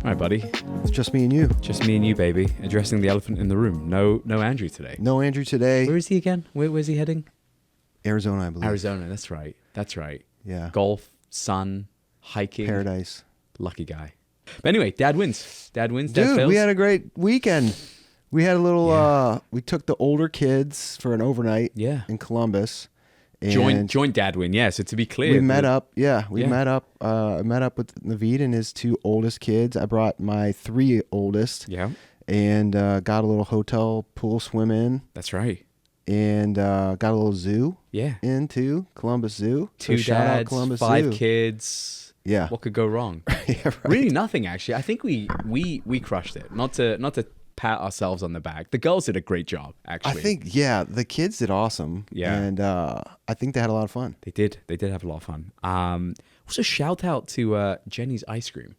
All right, buddy. It's just me and you. Just me and you, baby. Addressing the elephant in the room. No Andrew today. No Andrew today. Where is he again? Where's he heading? Arizona, I believe. Arizona. That's right. Yeah. Golf, sun, hiking. Paradise. Lucky guy. But anyway, Dad wins. Dad Dude, fails. we had a great weekend. We had a little, we took the older kids for an overnight in Columbus. Joint Dad win, yeah. So to be clear. We met up. Met up. I met up with Naveed and his two oldest kids. I brought my three oldest. Yeah. And got a little hotel pool swim in. That's right. And got a little zoo. Yeah. Into Columbus Zoo. Two dads, Columbus 5 Zoo. Kids. Yeah. What could go wrong? Yeah, right. Really nothing, actually. I think we crushed it. Not to pat ourselves on the back. The girls did a great job, actually. I think, the kids did awesome. Yeah. And I think they had a lot of fun. They did have a lot of fun. Also, shout out to Jenny's Ice Cream.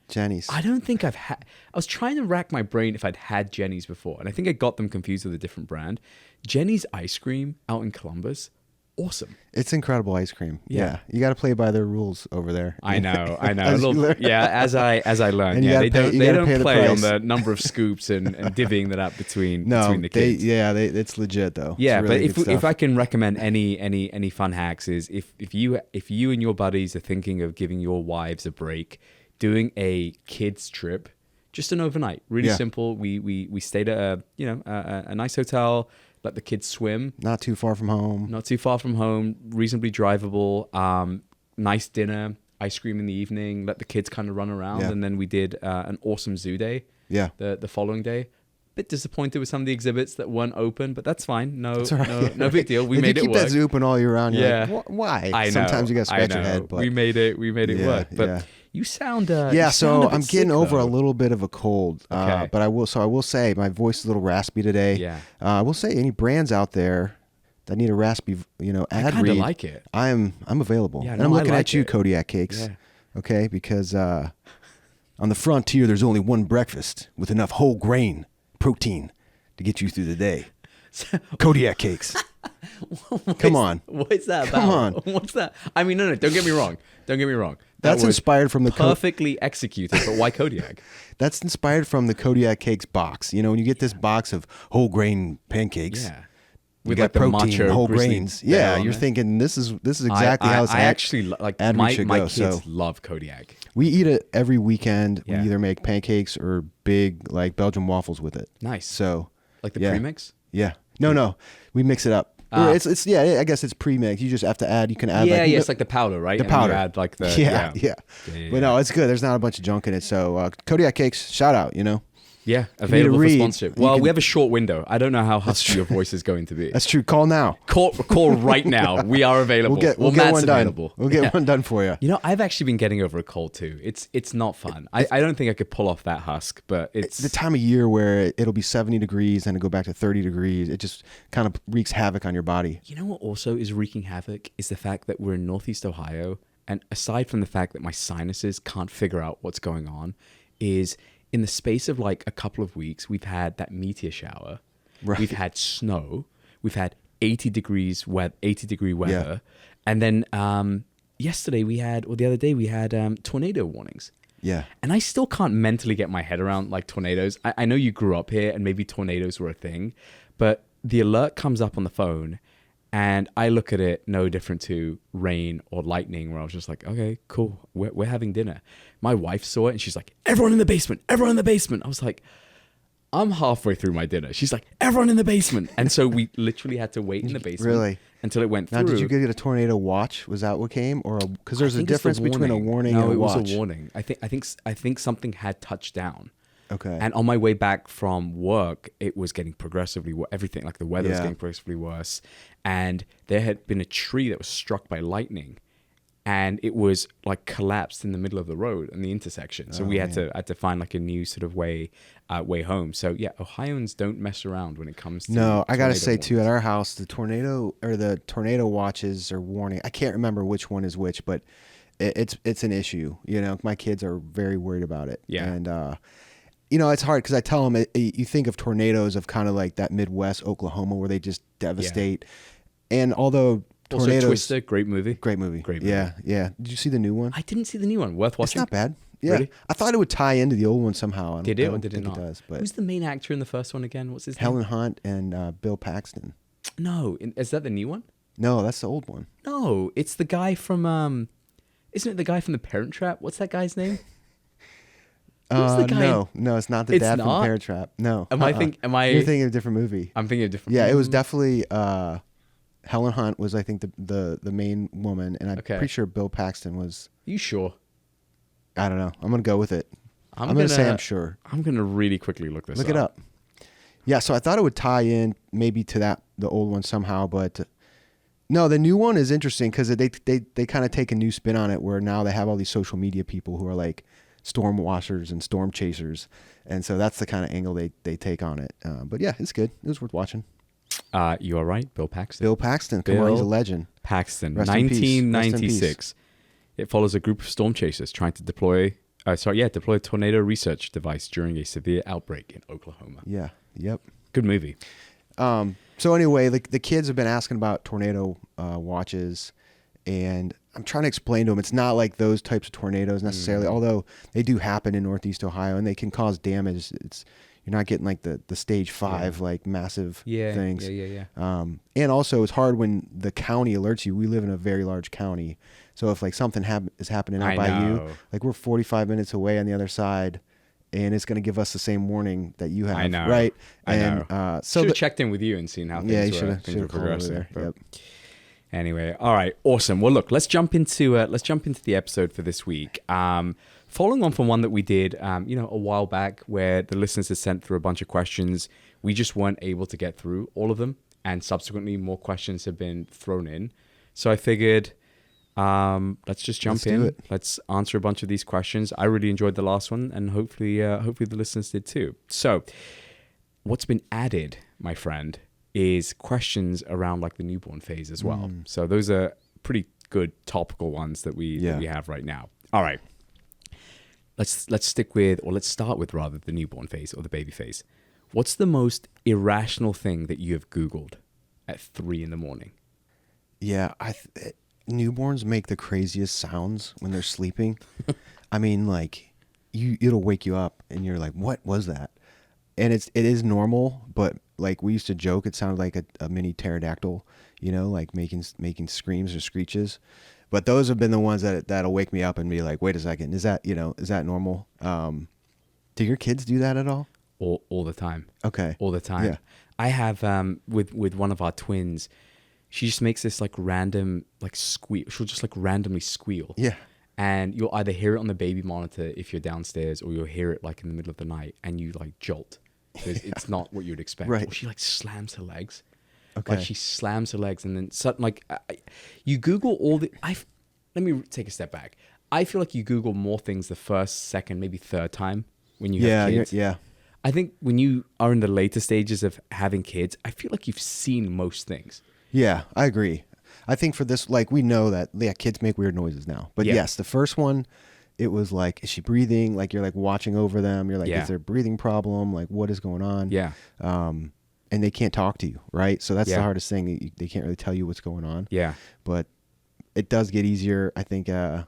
Jenny's. I don't think I've had... I was trying to rack my brain if I'd had Jenny's before, and I think I got them confused with a different brand. Jenny's Ice Cream out in Columbus, awesome. It's incredible ice cream. Yeah. You got to play by their rules over there. I know. As you learn. As I learned. And you Yeah, gotta they pay don't the play on price. the number of scoops and divvying that up between the they, kids. it's legit though. Yeah, It's really but good if stuff. I can recommend any fun hacks is if you and your buddies are thinking of giving your wives a break, doing a kids trip, just an overnight, really simple. We stayed at a nice hotel, let the kids swim. Not too far from home. Not too far from home, reasonably drivable. Nice dinner, ice cream in the evening, let the kids kind of run around, and then we did an awesome zoo day. Yeah. The following day. Bit disappointed with some of the exhibits that weren't open, but that's fine. No big deal. We made it work. You keep that zoo open all year round. You're like, why? I know. Sometimes you got to scratch your head. But we made it work. But you sound so I'm getting over a little. little bit of a cold. Okay. But I will say my voice is a little raspy today. Yeah. I will say any brands out there that need a raspy, ad I kind of read. like it. I'm available. Yeah, and I'm looking I like at you, it. Kodiak Cakes. Yeah. Okay, because on the frontier there's only one breakfast with enough whole grain protein to get you through the day. Kodiak Cakes. Come on. What is that about? Come on. What's that? I mean, no, don't get me wrong. That That's was inspired from the perfectly executed, but why Kodiak? That's inspired from the Kodiak Cakes box. When you get this box of whole grain pancakes. Yeah. With like the protein, macho whole grizzly grains. bear Yeah, on you're there. thinking this is exactly how it's I actually like ad read should my go. kids So love Kodiak. we eat it every weekend. Yeah. We either make pancakes or big like Belgian waffles with it. Nice. So Like the yeah. premix? Yeah. No. We mix it up. Or it's I guess it's pre-mixed. You just have to add. You can add. It's like the powder, right? the And powder. you add like the Yeah. But no, it's good. There's not a bunch of junk in it. So Kodiak Cakes, shout out. Yeah, available for read, sponsorship. you Well, can- we have a short window. I don't know how husky your voice is going to be. That's true. Call now. Call right now. We are available. We'll get Matt's one done. available. We'll get one done for you. I've actually been getting over a cold too. It's not fun. I don't think I could pull off that husk, but it's The time of year where it'll be 70 degrees and it'll go back to 30 degrees. It just kind of wreaks havoc on your body. You know what also is wreaking havoc is the fact that we're in Northeast Ohio, and aside from the fact that my sinuses can't figure out what's going on, is in the space of like a couple of weeks, we've had that meteor shower. Right. We've had snow. We've had 80 degree weather. And then the other day we had tornado warnings. Yeah. And I still can't mentally get my head around like tornadoes. I know you grew up here and maybe tornadoes were a thing, but the alert comes up on the phone and I look at it no different to rain or lightning, where I was just like, okay, cool. We're having dinner. My wife saw it and she's like, everyone in the basement. I was like, I'm halfway through my dinner. She's like, everyone in the basement. And so we literally had to wait in the basement Really? until it went Now, through. did you get a tornado watch? Was that what came? Or because there's I a think it's the difference between a warning no, and a it watch. was a warning. I think something had touched down. Okay. And on my way back from work, it was getting progressively everything, like the weather was getting progressively worse. And there had been a tree that was struck by lightning, and it was like collapsed in the middle of the road in the intersection. So we had to find like a new sort of way home. So yeah, Ohioans don't mess around when it comes to No, I gotta tornado say too, warnings. at our house, the tornado watches are warning. I can't remember which one is which, but it's an issue. My kids are very worried about it. Yeah. And it's hard because I tell them you think of tornadoes of kind of like that Midwest Oklahoma where they just devastate. And although tornadoes, Also Twister, great movie. great movie. Great movie. Yeah. Did you see the new one? I didn't see the new one. Worth It's watching. not bad. Yeah, Really? I thought it would tie into the old one somehow. Did it I or don't did it think not? It does, but Who's the main actor in the first one again? What's his Helen Hunt and Bill Paxton. name? No, is that the new one? No, that's the old one. No, it's the guy from isn't it the guy from The Parent Trap? What's that guy's name? Who's the guy? No, it's not the It's dad from not? Parent Trap. No. Am I? You're thinking of a different movie. I'm thinking of different. Yeah, it was definitely Helen Hunt was, I think, the main woman, and I'm Okay. pretty sure Bill Paxton was. You sure? I don't know. I'm gonna go with it. I'm gonna say I'm sure. I'm gonna really quickly look this up. Look it up. Yeah, so I thought it would tie in maybe to the old one somehow, but no, the new one is interesting because they kind of take a new spin on it, where now they have all these social media people who are like storm washers and storm chasers, and so that's the kind of angle they take on it. But yeah, it's good. It was worth watching. You are right, Bill Paxton. Bill Paxton, come on, he's a legend. Paxton, Rest in peace. 1996. It follows a group of storm chasers trying to deploy a tornado research device during a severe outbreak in Oklahoma. Yeah. Yep. Good movie. So anyway, the kids have been asking about tornado watches, and I'm trying to explain to them it's not like those types of tornadoes necessarily, although they do happen in Northeast Ohio and they can cause damage. You're not getting like the stage 5 like massive things. Yeah. And also it's hard when the county alerts you. We live in a very large county, so if like something is happening out by you, like we're 45 minutes away on the other side, and it's going to give us the same warning that you have. I know. Right? I and know. So should have checked in with you and seen how things were progressing. There. Yep. Anyway, all right, awesome. Well, look, let's jump into the episode for this week. Following on from one that we did, a while back, where the listeners had sent through a bunch of questions, we just weren't able to get through all of them, and subsequently more questions have been thrown in. So I figured, let's just jump in. Let's answer a bunch of these questions. I really enjoyed the last one, and hopefully the listeners did too. So, what's been added, my friend, is questions around like the newborn phase as well. So those are pretty good topical ones that we have right now. All right. Let's start with rather the newborn phase or the baby phase. What's the most irrational thing that you have Googled at 3 a.m? Yeah, newborns make the craziest sounds when they're sleeping. I mean, like it'll wake you up and you're like, what was that? And it is normal, but like we used to joke, it sounded like a mini pterodactyl, like making screams or screeches. But those have been the ones that'll wake me up and be like, wait a second, is that normal? Do your kids do that at all? All the time. Okay. All the time. Yeah. I have with one of our twins, she just makes this like random like squeal. She'll just like randomly squeal. Yeah. And you'll either hear it on the baby monitor if you're downstairs, or you'll hear it like in the middle of the night and you like jolt. Because it's not what you'd expect. Right. Or she like slams her legs. Okay. Like she slams her legs and then you Google all the. Let me take a step back. I feel like you Google more things the first, second, maybe third time when you have kids. Yeah. I think when you are in the later stages of having kids, I feel like you've seen most things. Yeah, I agree. I think for this, like we know that kids make weird noises now. But yes, the first one, it was like, is she breathing? Like you're like watching over them. You're like, is there a breathing problem? Like what is going on? Yeah. And they can't talk to you, right? So that's the hardest thing. They can't really tell you what's going on. Yeah. But it does get easier, I think, as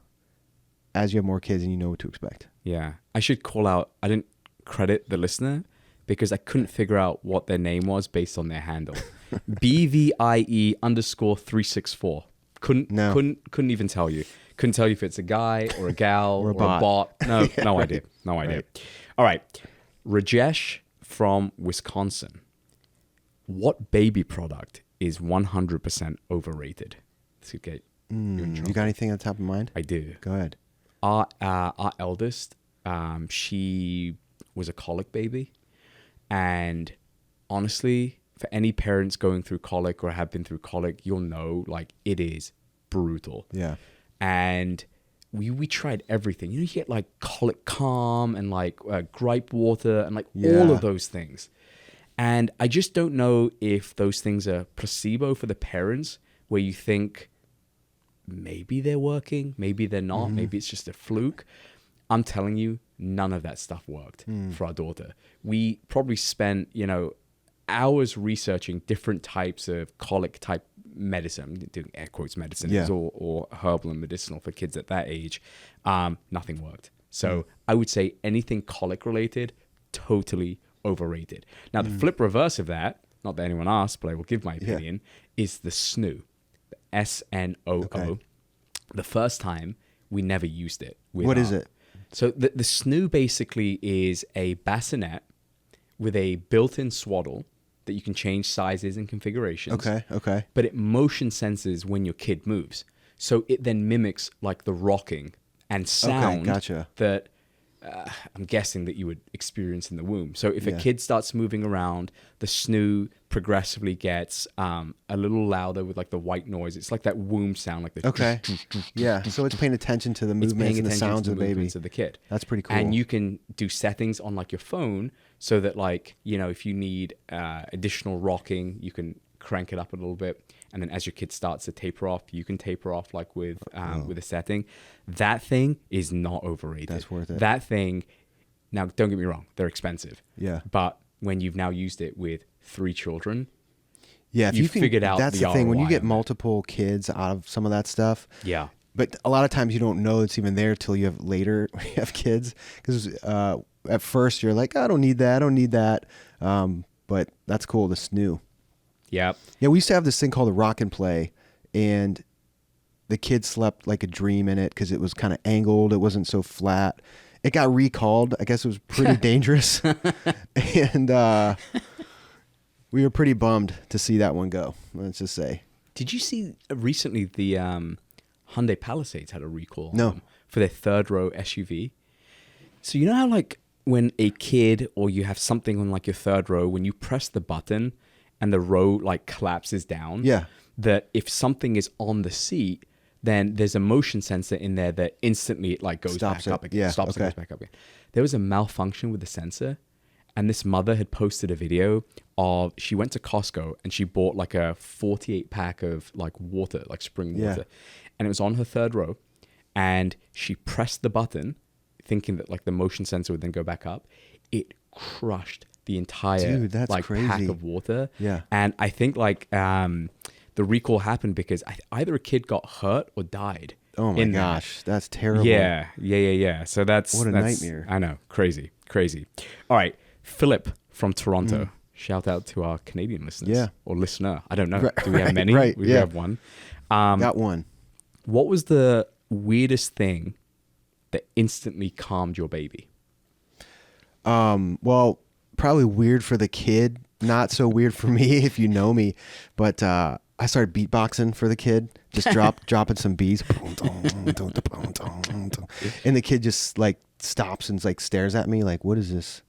you have more kids and you know what to expect. Yeah. I should call out, I didn't credit the listener because I couldn't figure out what their name was based on their handle. BVIE_364. Couldn't even tell you. Couldn't tell you if it's a guy or a gal or a bot. No, no idea. No idea. Right. All right. Rajesh from Wisconsin. What baby product is 100% overrated? This could get you in trouble. You got anything on top of mind? I do. Go ahead. Our eldest, she was a colic baby. And honestly, for any parents going through colic or have been through colic, you'll know, like, it is brutal. Yeah. And we tried everything. You get like colic calm and like gripe water and like all of those things. And I just don't know if those things are placebo for the parents, where you think maybe they're working, maybe they're not, maybe it's just a fluke. I'm telling you, none of that stuff worked for our daughter. We probably spent, hours researching different types of colic type medicine, doing air quotes medicine, or herbal and medicinal for kids at that age. Nothing worked. So I would say anything colic related, totally overrated. Now, the flip reverse of that, not that anyone asked, but I will give my opinion, is the snoo. The SNOO. Okay. The first time, we never used it. What is it? So the snoo basically is a bassinet with a built-in swaddle that you can change sizes and configurations. Okay. But it motion senses when your kid moves. So it then mimics like the rocking and sound that I'm guessing that you would experience in the womb. So if a kid starts moving around, the snoo progressively gets a little louder with like the white noise. It's like that womb sound, like the yeah. So it's paying attention to the movements and the sounds of the baby. Of the kid. That's pretty cool. And you can do settings on like your phone so that like, you know, if you need additional rocking, you can crank it up a little bit. And then as your kid starts to taper off, you can taper off like with a setting. That thing is not overrated. That's worth it. That thing, now don't get me wrong, they're expensive. Yeah. But when you've now used it with 3 children, yeah, if you've figured out that's the thing. When you get multiple kids out of some of that stuff. Yeah. But a lot of times you don't know it's even there till you have later when you have kids. Because at first you're like, I don't need that. But that's cool, the snoo. Yeah. Yeah, we used to have this thing called a rock and play, and the kids slept like a dream in it because it was kind of angled. It wasn't so flat. It got recalled. I guess it was pretty dangerous. And we were pretty bummed to see that one go, let's just say. Did you see recently the Hyundai Palisades had a recall No. For their third row SUV? So you know how like when a kid or you have something on like your third row, when you press the button and the row like collapses down, that if something is on the seat, then there's a motion sensor in there that instantly it like goes back up again. It goes back up again. There was a malfunction with the sensor, and this mother had posted a video of she went to Costco and she bought like a 48 pack of like water, like spring water, and it was on her third row, and she pressed the button thinking that like the motion sensor would then go back up. It crushed the entire like pack of water. Yeah. And I think like the recall happened because either a kid got hurt or died. Oh my gosh, that's terrible. Yeah. So that's what a nightmare. I know, crazy. All right, Philip from Toronto. Shout out to our Canadian listeners or listener. I don't know. Do we have many? We have one. Got one. What was the weirdest thing that instantly calmed your baby? Well, probably weird for the kid, not so weird for me if you know me, but I started beatboxing for the kid, just dropping some beats, and the kid just like stops and like stares at me like, what is this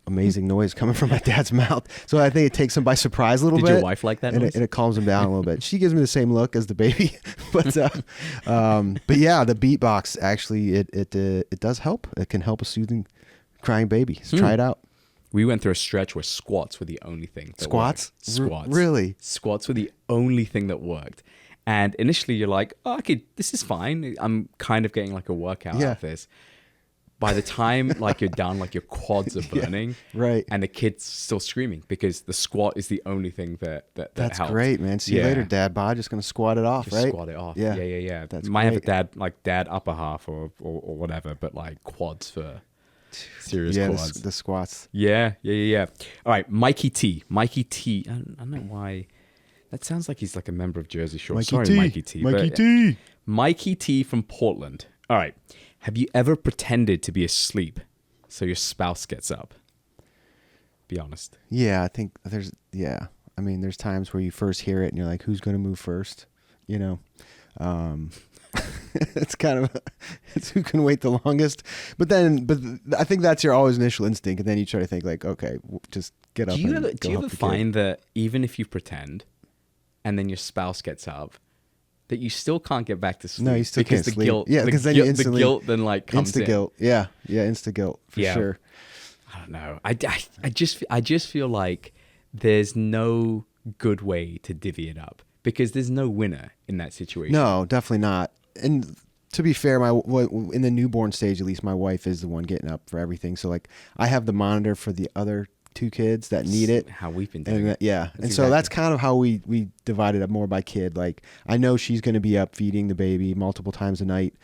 amazing noise coming from my dad's mouth? So I think it takes him by surprise a little bit. Did your wife like that noise? And it calms him down a little bit. She gives me the same look as the baby, but yeah, the beatbox actually it does help. It can help a soothing crying baby. So try it out. We went through a stretch where squats were the only thing that Squats? Squats. Really? Squats were the only thing that worked. And initially you're like, oh, okay, this is fine. I'm kind of getting like a workout out of this. By the time like you're done, like your quads are burning. Right. And the kid's still screaming because the squat is the only thing that That's helped. great, man. See you later, Dad Bod. Just going to squat it off, right? Squat it off. Yeah. That's might have a dad upper half or whatever, but like quads for serious quads. The squats. Yeah. All right, Mikey T. I don't know why. That sounds like he's like a member of Jersey Shore. Sorry, Mikey T. Mikey T from Portland. All right. Have you ever pretended to be asleep so your spouse gets up? Be honest. Yeah, I think there's times where you first hear it and you're like, who's going to move first? You know? It's kind of it's who can wait the longest, but I think that's your always initial instinct, and then you try to think like, okay, just get up. Do you ever find that even if you pretend, and then your spouse gets up, that you still can't get back to sleep? No, you still can't sleep. Guilt, yeah, because then you instantly, the guilt then like comes in. Guilt. Yeah, insta guilt for sure. I don't know. I just feel like there's no good way to divvy it up because there's no winner in that situation. No, definitely not. And to be fair, in the newborn stage, at least, my wife is the one getting up for everything. So like, I have the monitor for the other 2 kids that need it. How we've been doing it. Yeah. That's And so that's kind of how we divided up more by kid. Like, I know she's going to be up feeding the baby multiple times a night.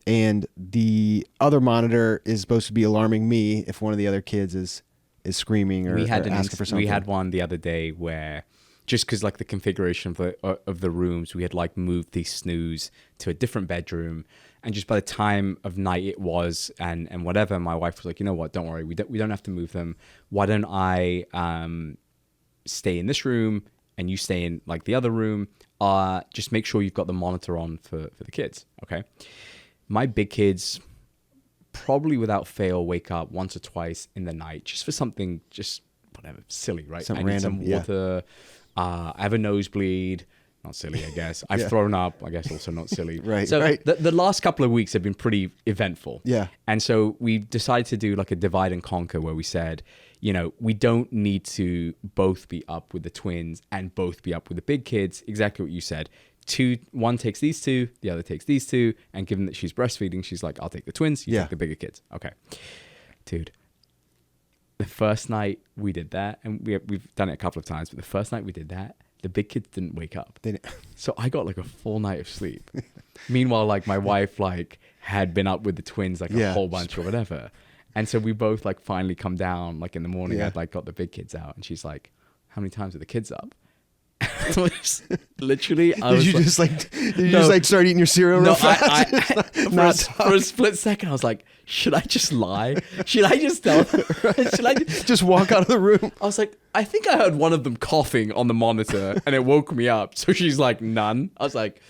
And the other monitor is supposed to be alarming me if one of the other kids is screaming or asking for something. We had one the other day where, just because like the configuration of the rooms, we had like moved the snooze to a different bedroom, and just by the time of night it was, and whatever, my wife was like, you know what, don't worry, we don't have to move them. Why don't I stay in this room and you stay in like the other room? Just make sure you've got the monitor on for the kids. Okay. My big kids probably without fail wake up once or twice in the night just for something, just whatever, silly, right? Something I need random, some water. I have a nosebleed. Not silly, I guess. I've thrown up. I guess also not silly. Right. So right. The last couple of weeks have been pretty eventful. Yeah. And so we decided to do like a divide and conquer where we said, you know, we don't need to both be up with the twins and both be up with the big kids. Exactly what you said. One takes these 2, the other takes these 2. And given that she's breastfeeding, she's like, I'll take the twins, you take the bigger kids. Okay. Dude. The first night we did that, and we've done it a couple of times, but the first night we did that, the big kids didn't wake up. So I got like a full night of sleep. Meanwhile, like my wife like had been up with the twins like a whole bunch or whatever. And so we both like finally come down like in the morning. I'd like got the big kids out, and she's like, how many times are the kids up? Literally, Did you just start eating your cereal real fast? For a split second, I was like, should I just lie? Should I just tell her? Should I just walk out of the room? I was like, I think I heard one of them coughing on the monitor and it woke me up. So she's like, none. I was like,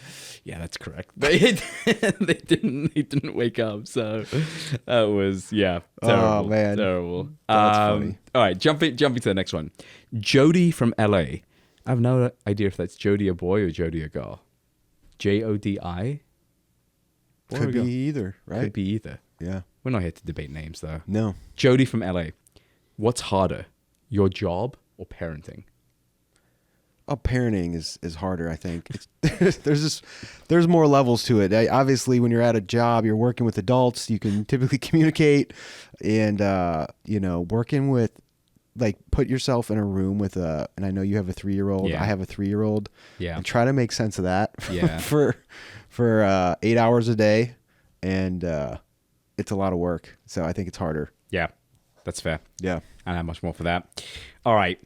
yeah, that's correct. They didn't wake up. So that was, terrible. Oh, man. Terrible. That's funny. All right, jumping to the next one. Jody from LA. I have no idea if that's Jody a boy or Jody a girl. Jodi? Could be either, right? Could be either. Yeah. We're not here to debate names, though. No. Jody from LA. What's harder, your job or parenting? Oh, parenting is harder, I think. There's more levels to it. Obviously, when you're at a job, you're working with adults. You can typically communicate, and working with. Like, put yourself in a room with and I know you have a 3-year-old. Yeah. I have a 3-year-old. Yeah. And try to make sense of that. Yeah. for 8 hours a day, and it's a lot of work. So I think it's harder. Yeah, that's fair. Yeah. I don't have much more for that. All right.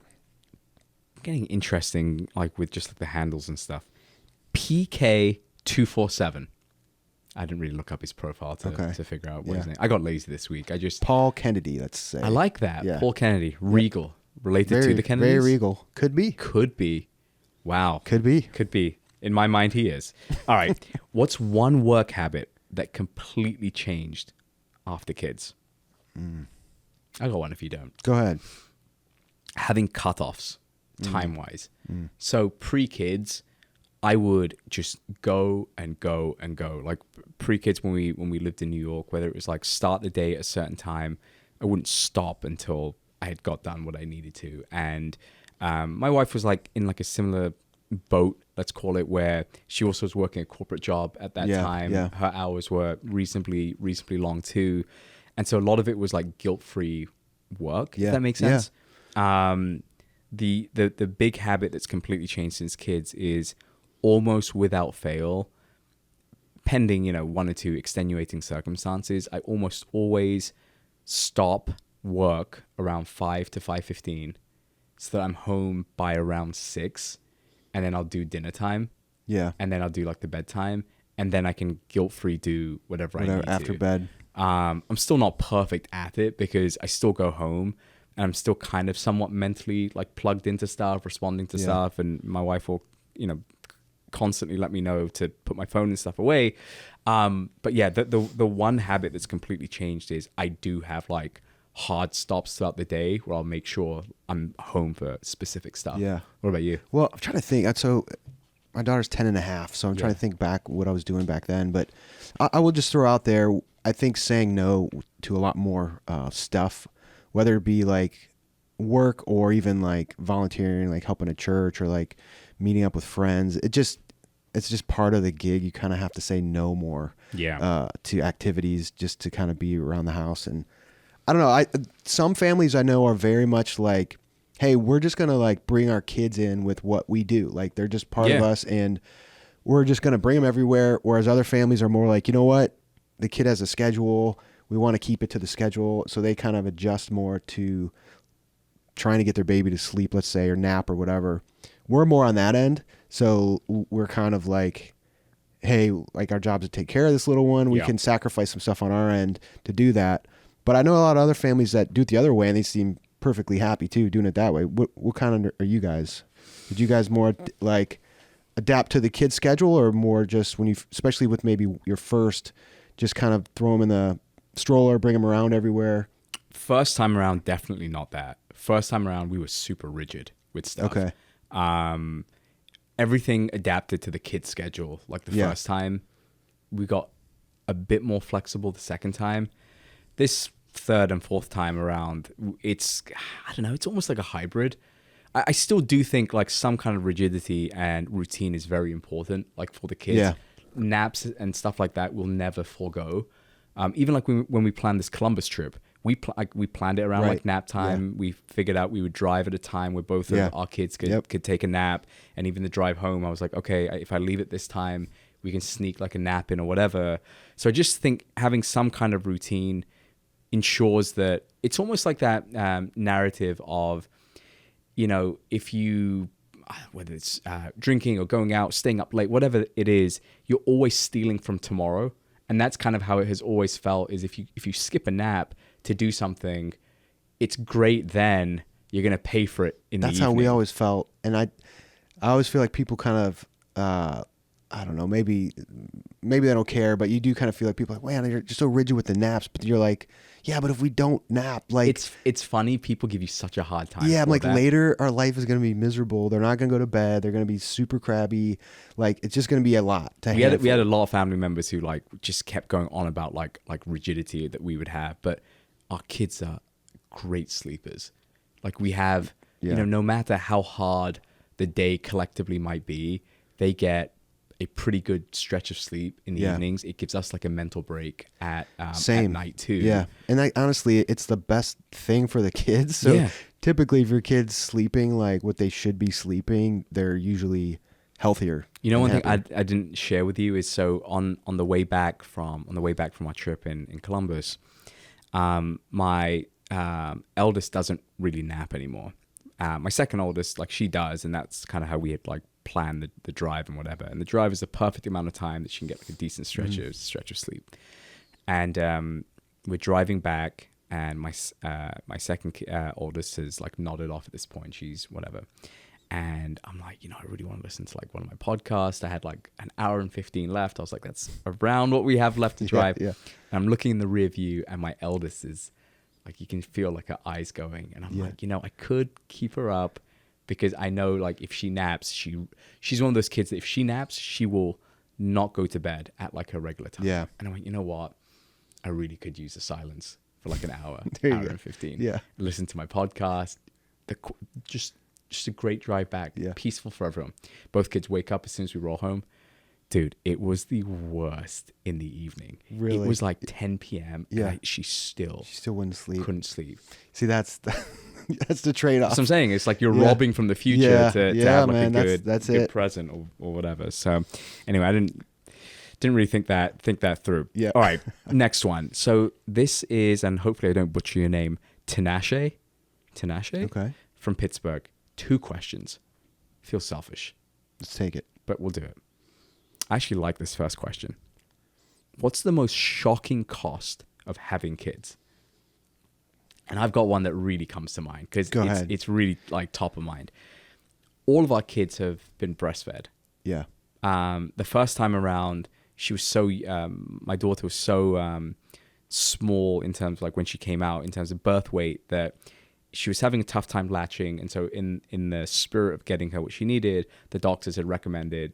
Getting interesting, like with just like the handles and stuff. PK247. I didn't really look up his profile to figure out what his name. I got lazy this week. Paul Kennedy, let's say. I like that. Yeah. Paul Kennedy, regal, related to the Kennedys. Very regal. Could be. Could be. Wow. Could be. Could be. In my mind, he is. All right. What's one work habit that completely changed after kids? I got one if you don't. Go ahead. Having cutoffs, time-wise. So pre-kids, I would just go and go and go. Like pre-kids, when we lived in New York, whether it was like start the day at a certain time, I wouldn't stop until I had got done what I needed to. And my wife was like in like a similar boat, let's call it, where she also was working a corporate job at that time. Yeah. Her hours were reasonably long too. And so a lot of it was like guilt-free work, if that makes sense. The big habit that's completely changed since kids is almost without fail, pending, 1 or 2 extenuating circumstances, I almost always stop work around 5 to 5:15 so that I'm home by around 6, and then I'll do dinner time. Yeah. And then I'll do like the bedtime, and then I can guilt-free do whatever I need after to. bed. I'm still not perfect at it because I still go home and I'm still kind of somewhat mentally like plugged into stuff, responding to stuff, and my wife will, constantly let me know to put my phone and stuff away. But yeah, the one habit that's completely changed is I do have like hard stops throughout the day where I'll make sure I'm home for specific stuff. Yeah. What about you? Well, I'm trying to think. So my daughter's 10 and a half, so I'm trying to think back what I was doing back then. But I will just throw out there, I think saying no to a lot more stuff, whether it be like work or even like volunteering, like helping a church or like meeting up with friends. It's just part of the gig. You kind of have to say no more to activities just to kind of be around the house. And I don't know. Some families I know are very much like, hey, we're just gonna like bring our kids in with what we do. Like they're just part of us, and we're just gonna bring them everywhere. Whereas other families are more like, you know what, the kid has a schedule. We want to keep it to the schedule, so they kind of adjust more to trying to get their baby to sleep, let's say, or nap or whatever. We're more on that end, so we're kind of like, hey, like our job is to take care of this little one. We can sacrifice some stuff on our end to do that. But I know a lot of other families that do it the other way, and they seem perfectly happy too doing it that way. What kind of are you guys? Did you guys more like adapt to the kid's schedule, or more just when you, especially with maybe your first, just kind of throw them in the stroller, bring them around everywhere? First time around, definitely not that. First time around, we were super rigid with stuff. Okay. Everything adapted to the kid's schedule. Like the first time, we got a bit more flexible the second time. This third and fourth time around, it's, I don't know, it's almost like a hybrid. I still do think like some kind of rigidity and routine is very important, like for the kids. Yeah. Naps and stuff like that we'll never forego. Even like when we planned this Columbus trip, we planned it around like nap time. We figured out we would drive at a time where both of our kids could take a nap. And even the drive home, I was like, okay, if I leave at this time, we can sneak like a nap in or whatever. So I just think having some kind of routine ensures that it's almost like that narrative of, you know, if you, whether it's drinking or going out, staying up late, whatever it is, you're always stealing from tomorrow. And that's kind of how it has always felt, is if you skip a nap to do something, it's great then, you're going to pay for it in the evening. That's how we always felt. And I always feel like people kind of, I don't know, maybe they don't care, but you do kind of feel like people are like, man, you're just so rigid with the naps. But you're like, yeah, but if we don't nap, like... It's funny. People give you such a hard time. Yeah, I'm like, later our life is going to be miserable. They're not going to go to bed. They're going to be super crabby. Like, it's just going to be a lot to handle. We had a lot of family members who like just kept going on about like rigidity that we would have. But our kids are great sleepers. Like we have, you know, no matter how hard the day collectively might be, they get a pretty good stretch of sleep in the evenings. It gives us like a mental break at night too. Yeah. And honestly, it's the best thing for the kids. So typically if your kid's sleeping like what they should be sleeping, they're usually healthier. You know, one thing I didn't share with you is, so on the way back from our trip in Columbus, my eldest doesn't really nap anymore. My second oldest, like she does, and that's kind of how we had like plan the drive and whatever. And the drive is the perfect amount of time that she can get like a decent stretch of sleep. And we're driving back, and my second oldest has like nodded off at this point. She's whatever. And I'm like, you know, I really want to listen to like one of my podcasts. I had like an hour and 15 left. I was like, that's around what we have left to drive. And I'm looking in the rear view, and my eldest is like, you can feel like her eyes going. And I'm like, you know, I could keep her up, because I know like if she naps, she's one of those kids that if she naps, she will not go to bed at like her regular time. Yeah. And I went, you know what? I really could use the silence for like an hour, hour and 15. Yeah. Listen to my podcast. Just a great drive back. Yeah. Peaceful for everyone. Both kids wake up as soon as we roll home. Dude, it was the worst in the evening. Really? It was like 10 p.m. Yeah. And she still wouldn't sleep. Couldn't sleep. See, that's the trade-off. That's what I'm saying. It's like you're robbing from the future to have like a good present or whatever. So anyway, I didn't really think that through. Yeah. All right. Next one. So this is, and hopefully I don't butcher your name, Tinashe. Okay. From Pittsburgh. 2 questions. Feel selfish. Let's take it. But we'll do it. I actually like this first question. What's the most shocking cost of having kids? And I've got one that really comes to mind, because it's really like top of mind. All of our kids have been breastfed. Yeah. The first time around, she was so, my daughter was so small in terms of like when she came out, in terms of birth weight, that she was having a tough time latching. And so in the spirit of getting her what she needed, the doctors had recommended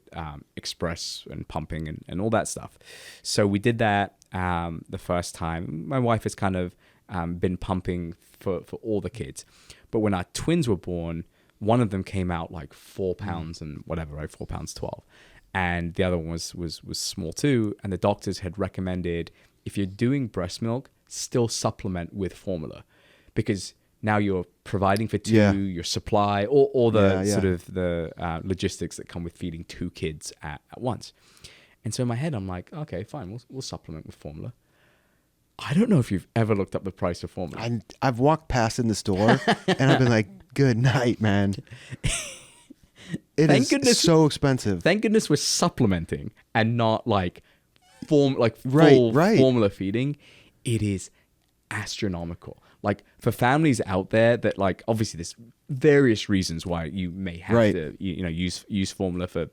express and pumping and all that stuff. So we did that the first time. My wife has kind of been pumping for all the kids. But when our twins were born, one of them came out like 4 pounds and whatever, right? 4 pounds 12. And the other one was small too. And the doctors had recommended, if you're doing breast milk, still supplement with formula, because now you're providing for two, Yeah. your supply, or the Yeah, yeah. sort of the logistics that come with feeding two kids at once. And so in my head, I'm like, okay, fine, we'll supplement with formula. I don't know if you've ever looked up the price of formula. I've walked past in the store and I've been like, good night, man. It Thank is goodness- so expensive. Thank goodness we're supplementing and not like full Right. formula feeding. It is astronomical. Like for families out there that like, obviously there's various reasons why you may have Right. to use formula for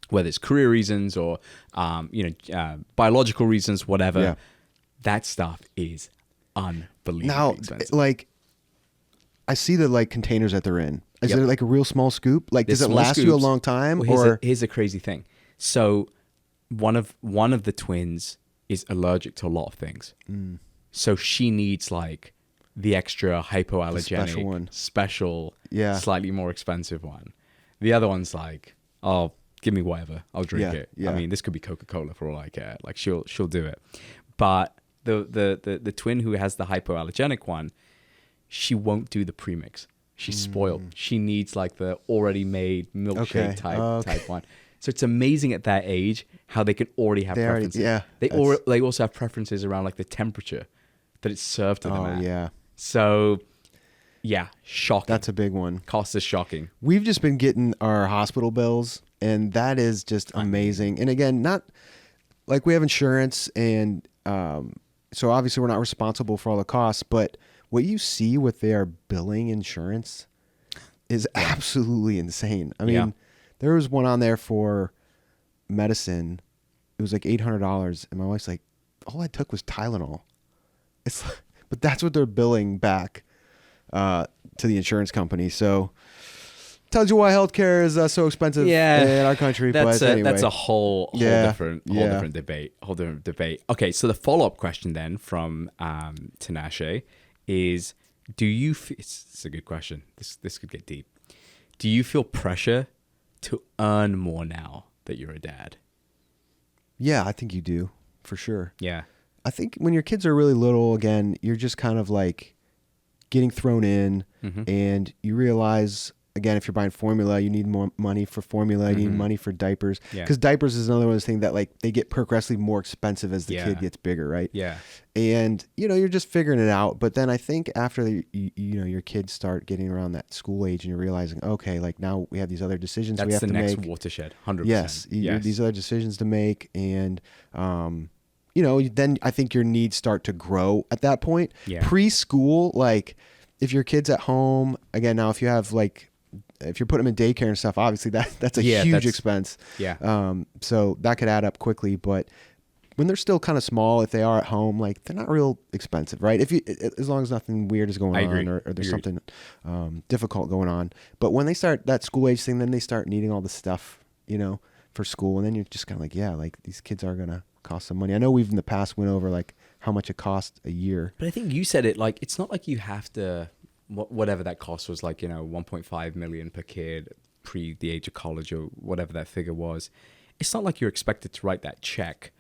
whether it's career reasons or biological reasons, whatever. Yeah. That stuff is unbelievably Now, expensive. like, I see the like containers that they're in. Is Yep. it like a real small scoop? Like, There's does it small last you a scoops. long time? Well, here's a crazy thing. So one of the twins is allergic to a lot of things. So she needs like the extra hypoallergenic, special one. slightly more expensive one. The other one's like, oh, give me whatever, I'll drink it. Yeah. I mean, this could be Coca-Cola for all I care. Like she'll do it. But the twin who has the hypoallergenic one, she won't do the premix. She's spoiled. She needs like the already made milkshake type one. So it's amazing at that age how they can already have preferences. They also have preferences around like the temperature that it's served to them Oh, at. yeah. So yeah, shocking. That's a big one. Cost is shocking. We've just been getting our hospital bills, and that is just amazing. And again, not like we have insurance, and so obviously we're not responsible for all the costs, but what you see with their billing insurance is absolutely insane. I mean, Yeah. there was one on there for medicine. It was like $800, and my wife's like, all I took was Tylenol. It's like, but that's what they're billing back to the insurance company. So tells you why healthcare is so expensive in our country. But anyway. That's a whole different debate. Okay, so the follow-up question then from Tinashe is, do you it's a good question. This could get deep. Do you feel pressure to earn more now that you're a dad? Yeah, I think you do, for sure. Yeah. I think when your kids are really little, again, you're just kind of like getting thrown in, and you realize, again, if you're buying formula, you need more money for formula. You need money for diapers. Because diapers is another one of those things that like they get progressively more expensive as the kid gets bigger, right? Yeah. And, you're just figuring it out. But then I think after, your kids start getting around that school age and you're realizing, okay, like now we have these other decisions we have to make. That's the next watershed, 100%. Yes. These other decisions to make. And, then I think your needs start to grow at that point. Yeah. Preschool, like if your kid's at home, again, now if you have like, if you're putting them in daycare and stuff, obviously that's a huge expense. Yeah. So that could add up quickly, but when they're still kind of small, if they are at home, like they're not real expensive, right? As long as nothing weird is going on or there's something difficult going on. But when they start that school age thing, then they start needing all the stuff, for school. And then you're just kind of like, yeah, like these kids are going to cost some money. I know we've in the past went over like how much it costs a year. But I think you said it, like, it's not like you have to, whatever that cost was, like, 1.5 million per kid pre the age of college or whatever that figure was. It's not like you're expected to write that check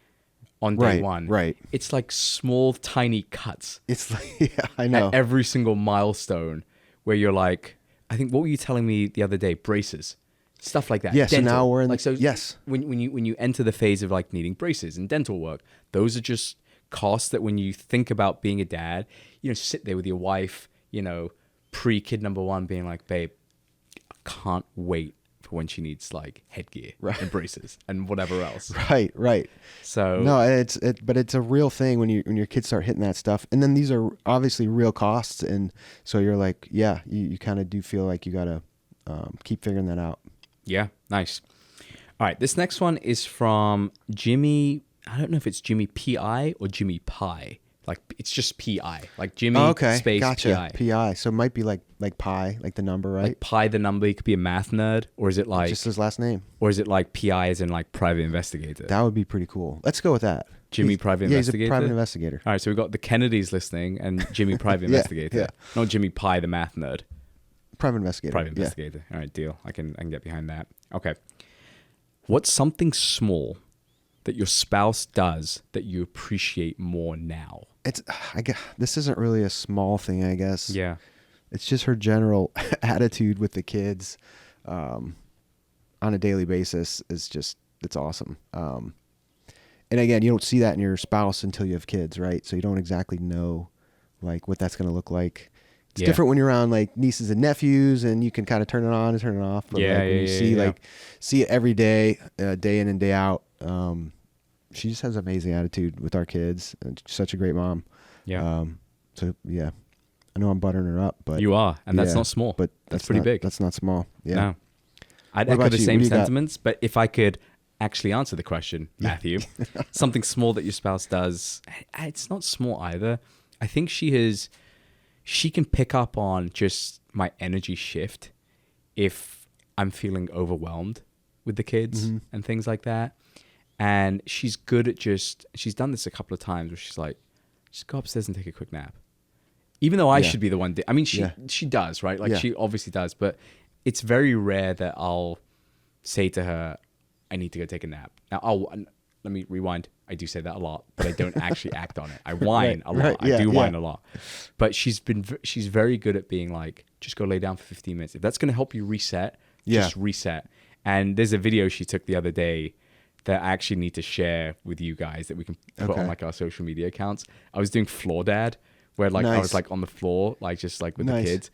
on day one. Right. It's like small, tiny cuts. It's like, yeah, I know. At every single milestone where you're like, I think, what were you telling me the other day? Braces. Stuff like that. Yes, Dental. so now we're in, like, so yes. When you enter the phase of like needing braces and dental work, those are just costs that when you think about being a dad, sit there with your wife, pre-kid number one being like, babe, I can't wait for when she needs like headgear and braces and whatever else. Right. So no, but it's a real thing when your kids start hitting that stuff, and then these are obviously real costs, and so you're like, yeah, you kind of do feel like you gotta keep figuring that out. Yeah, nice. All right, this next one is from Jimmy. I don't know if it's Jimmy P.I. or Jimmy Pie. Like, it's just P.I. Like Jimmy space gotcha. P.I. P.I. So it might be like pi, like the number, right? Like Pi the number. He could be a math nerd, or is it like just his last name? Or is it like P.I. as in like private investigator? That would be pretty cool. Let's go with that. Jimmy Private Investigator? He's a private investigator. All right, so we've got the Kennedys listening and Jimmy Private Investigator. Yeah. Not Jimmy Pie the math nerd. Private investigator. Private investigator. All right, deal. I can get behind that. Okay. What's something small that your spouse does that you appreciate more now? I guess this isn't really a small thing, I guess. Yeah. It's just her general attitude with the kids on a daily basis it's awesome. And again, you don't see that in your spouse until you have kids, right? So you don't exactly know like what that's going to look like. It's different when you're around like nieces and nephews and you can kind of turn it on and turn it off. But like when you see it every day, day in and day out, she just has an amazing attitude with our kids and she's such a great mom. Yeah. So yeah, I know I'm buttering her up, but you are, and that's not small. But that's pretty big. That's not small. Yeah. No. I'd What echo about the you? same What do you got? sentiments, but if I could actually answer the question, Matthew, something small that your spouse does, it's not small either. I think she can pick up on just my energy shift if I'm feeling overwhelmed with the kids and things like that. And she's good at she's done this a couple of times where she's like, just go upstairs and take a quick nap. Even though I should be the one. I mean, she does, right? Like she obviously does, but it's very rare that I'll say to her, I need to go take a nap. Now, let me rewind. I do say that a lot, but I don't actually act on it. I whine a lot. Right, yeah, I do whine a lot. But she's very good at being like, just go lay down for 15 minutes. If that's going to help you reset, just reset. And there's a video she took the other day that I actually need to share with you guys that we can put on like our social media accounts. I was doing floor dad, where like I was like on the floor, like just like with the kids.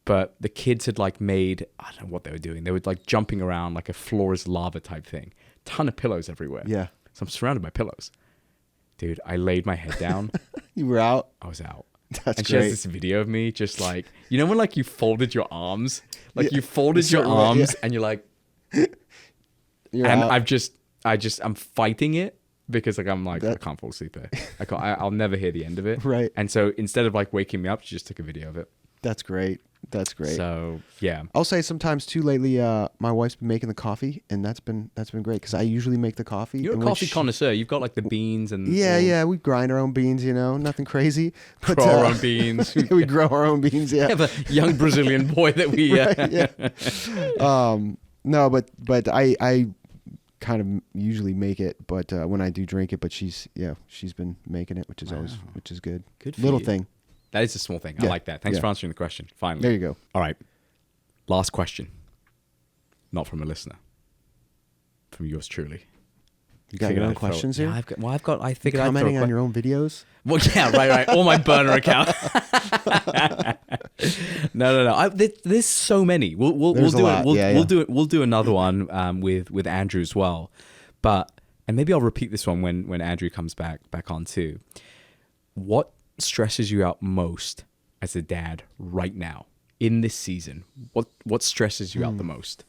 But the kids had like made, I don't know what they were doing. They were like jumping around like a floor is lava type thing. Ton of pillows everywhere. Yeah. So I'm surrounded by pillows. Dude, I laid my head down. You were out? I was out. That's and she great. has this video of me just like, you know when like you folded your arms? Like you folded Certain your way, arms and you're like, You're and out. I'm fighting it because like I'm like, I can't fall asleep there. I'll never hear the end of it. Right. And so instead of like waking me up, she just took a video of it. That's great. That's great. So yeah, I'll say sometimes too lately, my wife's been making the coffee, and that's been great because I usually make the coffee. You're a and when coffee connoisseur. You've got like the beans and we grind our own beans, nothing crazy. But, grow our own beans. we grow our own beans. Yeah, We have a young Brazilian boy that we. No, but I kind of usually make it, but when I do drink it, but she's been making it, which is good. Good for little you. thing. That is a small thing. I like that. Thanks for answering the question. Finally. There you go. All right. Last question. Not from a listener. From yours truly. You got your own questions here? Yeah, I figured I'd commenting on your own videos? Well, yeah, right. Or my burner account. No. There's so many. We'll do it. We'll do another one with Andrew as well. And maybe I'll repeat this one when Andrew comes back on too. What stresses you out most as a dad right now in this season? What stresses you out the most?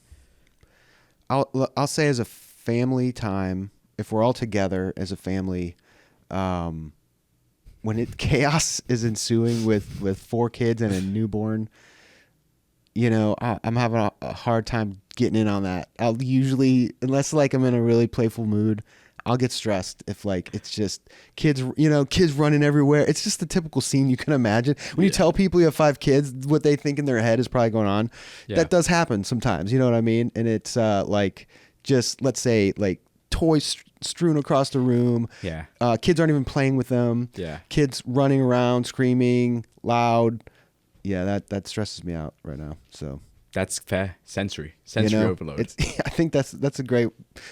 I'll say as a family time, if we're all together as a family, when chaos is ensuing with 4 kids and a newborn, I'm having a hard time getting in on that. I'll usually, unless like I'm in a really playful mood, I'll get stressed if like it's just kids running everywhere. It's just the typical scene you can imagine. When you tell people you have 5 kids, what they think in their head is probably going on. Yeah. That does happen sometimes, you know what I mean? And it's like just, let's say, like toys strewn across the room. Yeah. Kids aren't even playing with them. Yeah. Kids running around, screaming, loud. Yeah, that stresses me out right now. So that's fair. Sensory overload. I think that's a great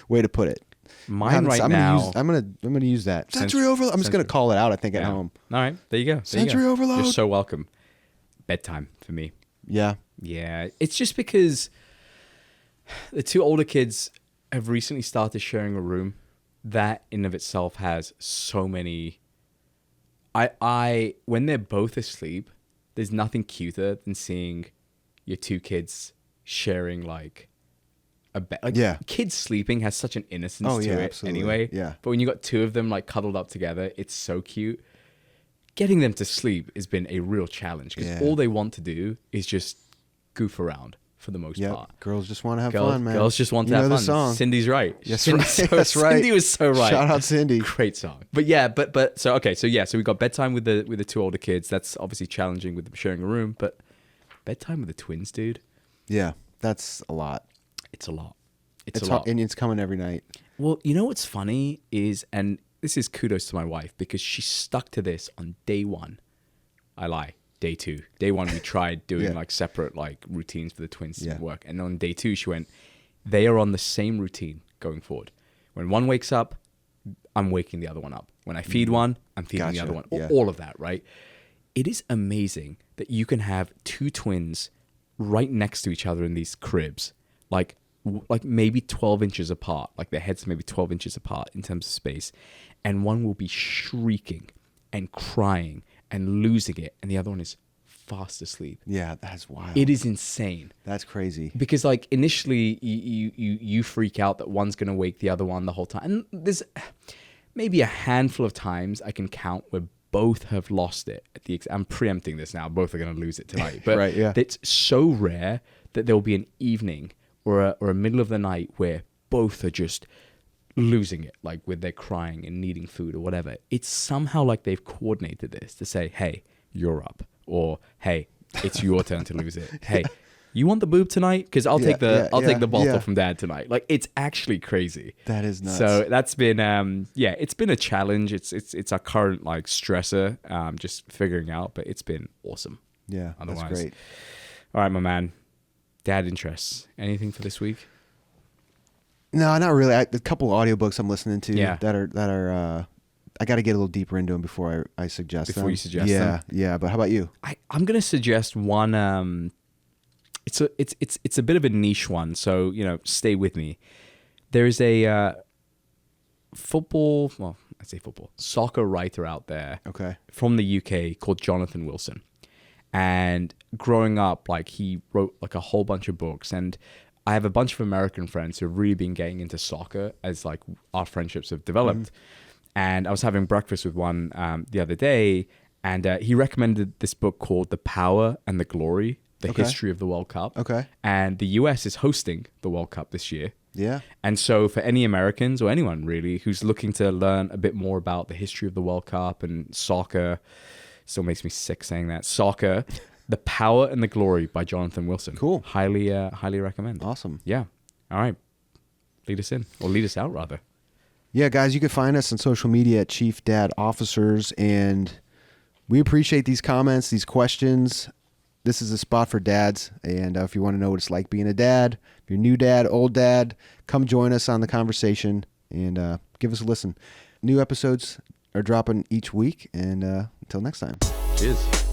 way to put it. Mine right now. I'm gonna use that sensory overload. I'm just gonna call it out. I think at home. All right, there you go. Sensory overload. You're so welcome. Bedtime for me. Yeah. Yeah. It's just because the 2 older kids have recently started sharing a room. That in of itself has so many. I when they're both asleep, there's nothing cuter than seeing your 2 kids sharing like a bed. Like kids sleeping has such an innocence to it absolutely. Anyway. Yeah. But when you got 2 of them like cuddled up together, it's so cute. Getting them to sleep has been a real challenge because all they want to do is just goof around for the most part. Girls just want to have fun, man. Girls just want to have fun. Song. Cindy's right. Yes, that's right. Cindy was so right. Shout out Cindy. Great song. But yeah, so we got bedtime with the 2 older kids. That's obviously challenging with them sharing a room, but bedtime with the twins, dude. Yeah, that's a lot. It's a lot. It's a lot. And it's coming every night. Well, you know what's funny is, and this is kudos to my wife because she stuck to this on day one. I lie. Day two. Day one, we tried doing like separate like routines for the twins to work. And on day two, she went, they are on the same routine going forward. When one wakes up, I'm waking the other one up. When I feed one, I'm feeding the other one. Yeah. All of that, right? It is amazing that you can have two twins right next to each other in these cribs, like maybe 12 inches apart, like their heads maybe 12 inches apart in terms of space. And one will be shrieking and crying and losing it. And the other one is fast asleep. Yeah, that's wild. It is insane. That's crazy. Because like initially you freak out that one's going to wake the other one the whole time. And there's maybe a handful of times I can count where both have lost it. I'm preempting this now. Both are going to lose it tonight. But Right, yeah. It's so rare that there will be an evening or a middle of the night where both are just losing it, like with their crying and needing food or whatever. It's somehow like they've coordinated this to say, hey, you're up. Or, hey, it's your turn to lose it. Hey, you want the boob tonight? Because I'll take the bottle from dad tonight. Like, it's actually crazy. That is nuts. So that's been it's been a challenge. It's our current like stressor, just figuring out, but it's been awesome. Yeah, Otherwise. that's great. All right, my man. Dad interests. Anything for this week? No, not really. A couple of audiobooks I'm listening to Yeah. that are I got to get a little deeper into them before I suggest them. Before you suggest them? Yeah. But how about you? I'm gonna suggest one. It's a bit of a niche one, so stay with me. There is a soccer writer out there, Okay. from the UK called Jonathan Wilson. And growing up, like he wrote like a whole bunch of books, and I have a bunch of American friends who have really been getting into soccer as like our friendships have developed. And I was having breakfast with one the other day, and he recommended this book called The Power and the Glory, The History of the World Cup. Okay. And the US is hosting the World Cup this year. Yeah. And so for any Americans or anyone really who's looking to learn a bit more about the history of the World Cup and soccer, still makes me sick saying that, soccer, The Power and the Glory by Jonathan Wilson. Cool. Highly recommend. Awesome. Yeah. All right. Lead us in, or lead us out rather. Yeah, guys, you can find us on social media at Chief Dad Officers, and we appreciate these comments, these questions. This is a spot for dads, and if you want to know what it's like being a dad, if you're new dad, old dad, come join us on the conversation and give us a listen. New episodes are dropping each week, and until next time. Cheers.